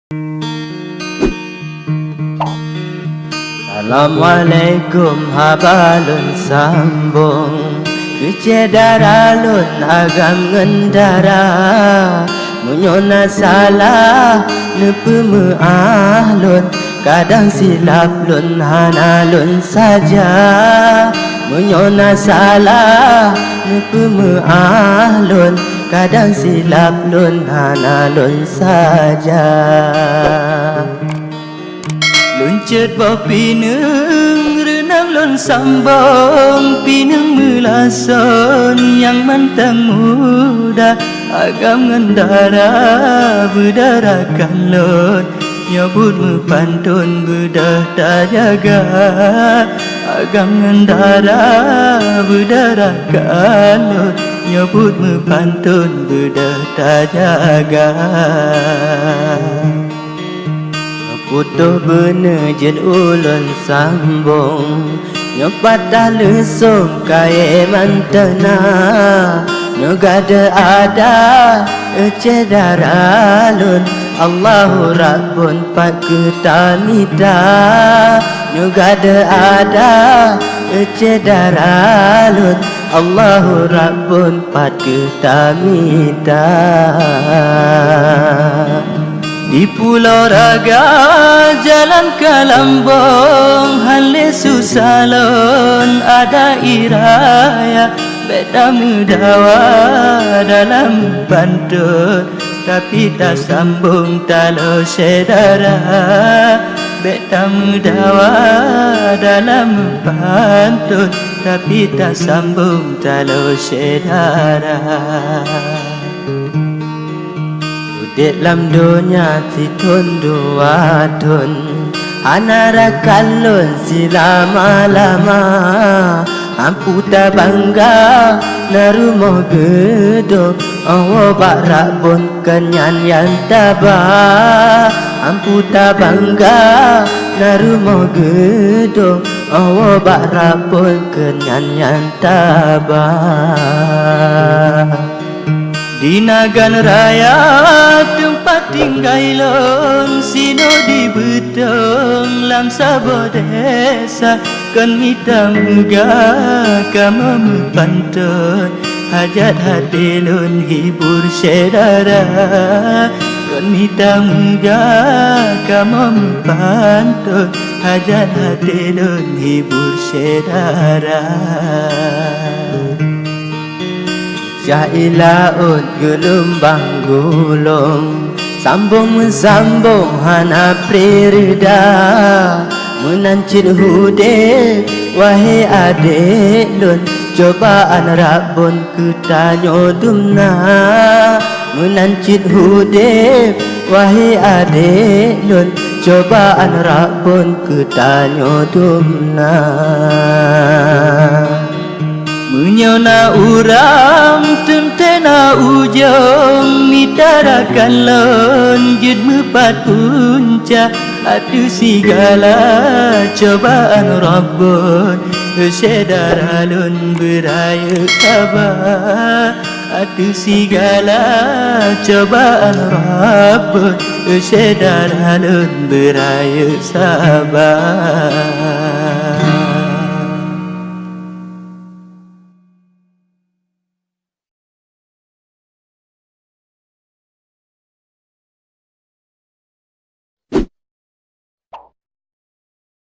Assalamualaikum habalun sambung Kecederalun agam ngendara Munyona salah nepemeahlun Kadang silap lun hanalun saja Munyona salah nepemeahlun Kadang silap lun hanalun saja Luncet bawa pineng renang lon sambong Pineng melason yang mantang muda Agam ngendara berdarakan lon Nyabut mepantun bedah tak jaga Agam ngendara berdarakan lon Nyabut mepantun bedah tak jaga Putuh bener jen ulun sambung Nyopat dah lesung kaya mantena Nyogada ada cedara lun Allahu Rabbun pat ketamida Nyogada ada cedara lun Allahu Rabbun pat ketamida Di Pulau Raga jalan Kalambong Hale Susalon ada iraya Beda mudawa dalam pantun Tapi tak sambung talo sedara Beda mudawa dalam pantun Tapi tak sambung talo sedara Dek lam dunia titun dua tun Anara kalun silama-lama Ampu tak bangga narumoh gedung Awo barak pun kenyan yang tabah Ampu tak bangga narumoh gedung Awo barak pun kenyan yang tabah Di Nagan Raya tempat tinggal lon Sino di betong lam sabo desa Kan mita muga kama mepantun Hajat hati lon hibur sedara Kan mita muga kama mepantun Hajat hati lon hibur sedara Jailaut gelombang gulung Sambung mensambung hana prerida Menancit hude wahai adik lun Cobaan Rabbun ketanyo dumna Menancit hude wahai adik lun Cobaan Rabbun ketanyo dumna Menyona uram tentena ujung Mitarakan lon jud mepat punca Adu segala cobaan Rabbun Sedara lon beraya kabar Adu segala cobaan Rabbun Sedara lon beraya sabar